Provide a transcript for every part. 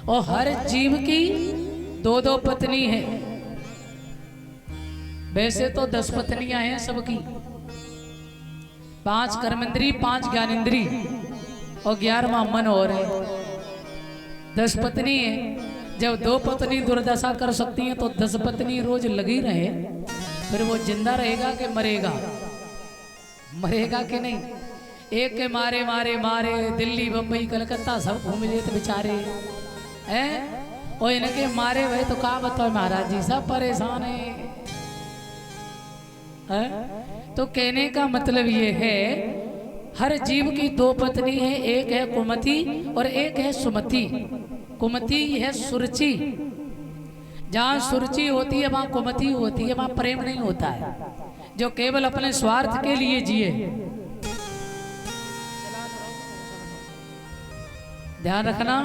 और हर जीव की दो दो पत्नी है। वैसे तो 10 पत्नियां हैं सबकी, 5 कर्मेंद्री 5 ज्ञानेंद्री और 11वां मन और है। 10 पत्नी है। जब 2 पत्नी दुर्दशा कर सकती हैं तो 10 पत्नी रोज लगी रहे, फिर वो जिंदा रहेगा कि मरेगा? मरेगा कि नहीं? एक के मारे मारे मारे दिल्ली बम्बई कलकत्ता सब घूम लेते बेचारे हैं, और इनके मारे हुए तो क्या बताओ महाराज जी, सब परेशान है? तो कहने का मतलब ये है हर जीव की 2 पत्नी है, एक है कुमति और एक है सुमति। कुमति है सुरुचि, जहाँ सुरुचि होती है वहाँ कुमति होती है, वहाँ प्रेम नहीं होता है, जो केवल अपने स्वार्थ के लिए जिए। ध्यान रखना,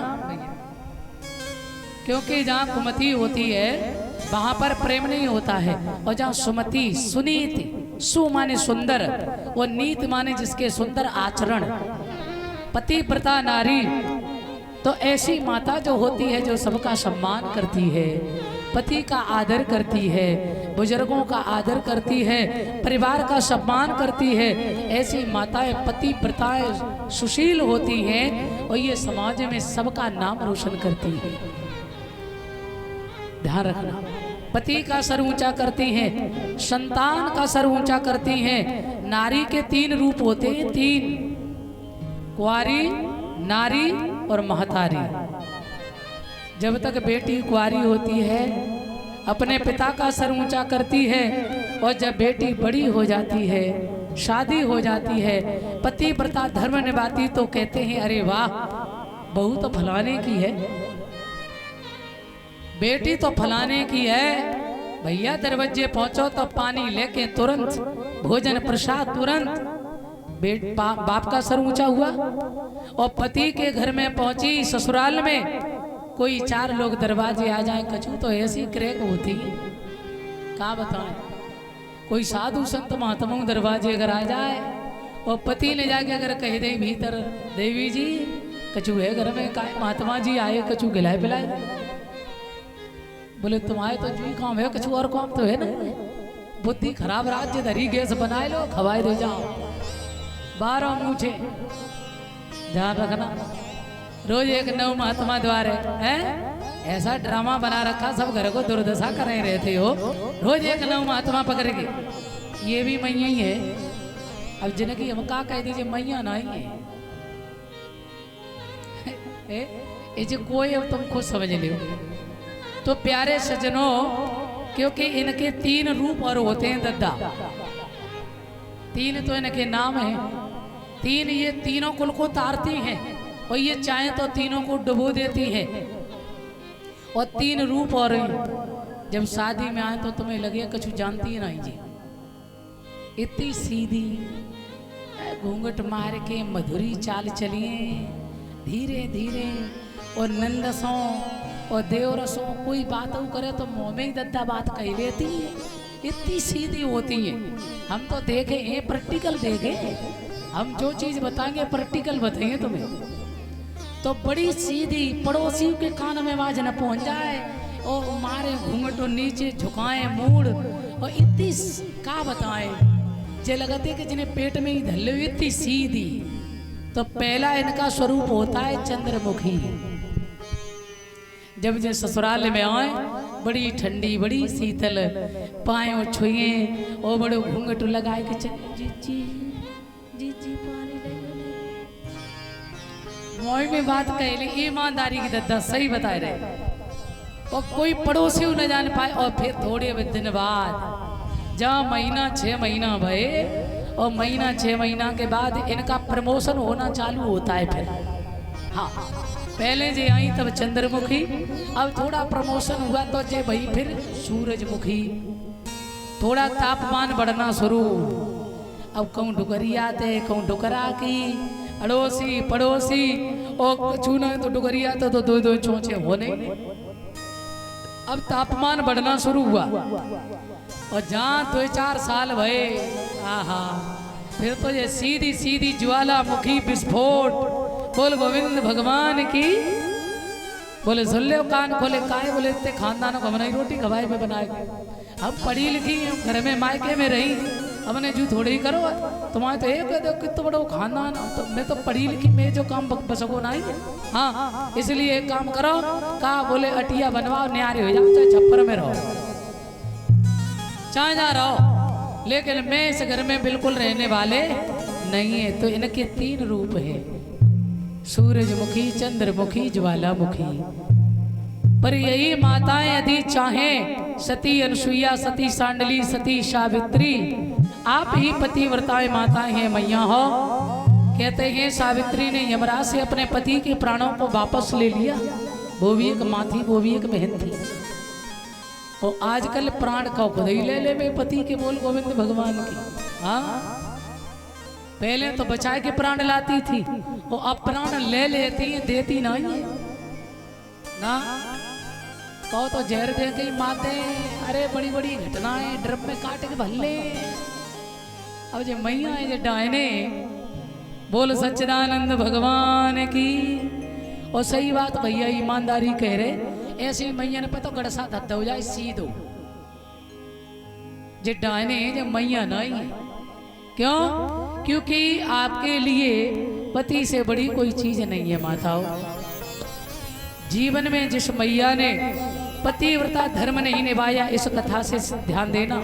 क्योंकि जहाँ कुमति होती है वहां पर प्रेम नहीं होता है, और जहाँ सुमति सुनीति, सु माने सुंदर और नीत माने जिसके सुंदर आचरण, पतिव्रता नारी, तो ऐसी माता जो होती है जो सबका सम्मान करती है, पति का आदर करती है, बुजुर्गों का आदर करती है, परिवार का सम्मान करती है, ऐसी माताएं पतिव्रताएं सुशील होती हैं और ये समाज में सबका नाम रोशन करती है। ध्यान रखना, पति का सर ऊंचा करती हैं, संतान का सर ऊंचा करती हैं। नारी के 3 रूप होते हैं, 3, कुंवारी, नारी और महतारी। जब तक बेटी कुंवारी होती है अपने पिता का सर ऊंचा करती है, और जब बेटी बड़ी हो जाती है, शादी हो जाती है, पतिव्रता धर्म निभाती, तो कहते हैं अरे वाह बहू तो फलाने की है, बेटी तो फलाने की है। भैया दरवाजे पहुंचो तो पानी लेके तुरंत, भोजन प्रसाद तुरंत। बाप का सर ऊंचा हुआ, और पति के घर में पहुंची ससुराल में, कोई 4 लोग दरवाजे आ जाए, कछु तो ऐसी क्रैक होती है क्या बताएं। कोई साधु संत महात्मा दरवाजे अगर आ जाए और पति ने जाके अगर कह दे भीतर, देवी जी कछु है घर में, का महात्मा जी आए कछु खिलाए पिलाए। बोले तुम्हारे तो जी काम है, कछु और काम तो है ना, बुद्धि खराब, राज्य धरी गैस बनाए लो खवाए दे जाओ 12 मूछे। ध्यान रखना, रोज एक नव महात्मा द्वारे है, ऐसा ड्रामा बना रखा सब घर को दुर्दशा कर रहे रहते हो। रोज एक नव महात्मा पकड़ के, ये भी मैया ही है। अब जिनकी हम का कह दीजिए मैया नहीं है, ये कोई अब तुम खुद समझ लियो। तो प्यारे सज्जनों, क्योंकि इनके 3 रूप और होते हैं दद्दा, 3 तो इनके नाम है, 3 ये तीनों कुल को तारती हैं, और ये चाहे तो तीनों को डुबो देती है। और 3 रूप और जब शादी में आए तो तुम्हें लगे कुछ जानती है नहीं जी, इतनी सीधी घूंघट मार के मधुरी चाल चलिए धीरे धीरे, और नंदसों और देवरसों कोई बात करे तो मुँह में ही दद्दा बात कह लेती है, इतनी सीधी होती है। हम तो देखे हैं, प्रैक्टिकल देखे, हम जो चीज बताएंगे प्रैक्टिकल बताएंगे तुम्हें। तो बड़ी सीधी, पड़ोसियों के कान में आवाज न पहुंच जाए, और मारे घूंघटो नीचे झुकाए मूड, और इतनी का बताएं, जे लगते कि जिन्हें पेट में ही धल्ले, इतनी सीधी। तो पहला इनका स्वरूप होता है चंद्रमुखी। जब जो ससुराल में आए, बड़ी ठंडी बड़ी शीतल, पाए छुए और बड़े घूंघट लगाए कि जी जी जी जी पानी मोई में बात कह ली, ईमानदारी की दद्दा सही बता रहे, और कोई पड़ोसी न जान पाए। और फिर थोड़े दिन बाद जहाँ महीना 6 महीना भये, और महीना 6 महीना के बाद इनका प्रमोशन होना चालू होता है। फिर हाँ, पहले जे आई तब चंद्रमुखी, अब थोड़ा प्रमोशन हुआ तो जे भाई फिर सूरजमुखी, थोड़ा तापमान बढ़ना शुरू। अब कहूँ डुगरिया थे, कहूँ डुकरा की, अड़ोसी पड़ोसी, और चूना तो डुगरिया तो 2-2 चोंचे होने। अब तापमान बढ़ना शुरू हुआ, और जहाँ 2-4 साल भये, आहा, फिर तो ये सीधी सीधी ज्वालामुखी विस्फोट। बोल गोविंद भगवान की। बोले सुन ले कान खोले काहे बोले इतने खानदानों को हमने रोटी खवाए में बनाए अब पढ़ी लिखी घर में मायके में रही हमने जू थोड़ी ही करो तुम्हारे तो एक कितना बड़ा खानदान तो मैं तो पढ़ी लिखी मैं जो काम बसको ना ही हाँ इसलिए एक काम करो का बोले अटिया बनवाओ न्यारे हो जाओ चाहे छप्पर में रहो चाहे जा रहो लेकिन मैं इस घर में बिल्कुल रहने वाले नहीं है। तो इनके 3 रूप है सूरजमुखी चंद्रमुखी ज्वालामुखी। पर यही माताएं यदि चाहें सती अनसुईया सती सांडली सती सावित्री आप ही पतिव्रताएं माताएं हैं मैया हो। कहते हैं सावित्री ने यमराज से अपने पति के प्राणों को वापस ले लिया। वो भी एक माँ थी वो भी एक बहन थी। और आजकल प्राण का खुद ही ले ले मेरे पति के बोल गोविंद भगवान की। हाँ पहले तो बचाए के प्राण लाती थी वो अब प्राण ले लेती है देती नहीं है ना। कहो तो जहर दे के माते अरे बड़ी बड़ी घटनाएं ड्रम में काट के भल्ले। अब जो मैया है जो डायने बोल सच्चिदानंद भगवान की। और सही बात भैया ईमानदारी कह रहे ऐसी मैया ने पता गड़सा धत्ता हो जाए सीधो जे डायने जो मैया नहीं है। क्यों? क्योंकि आपके लिए पति से बड़ी कोई चीज नहीं है माताओं। जीवन में जिस मैया ने पतिव्रता धर्म नहीं निभाया इस कथा से ध्यान देना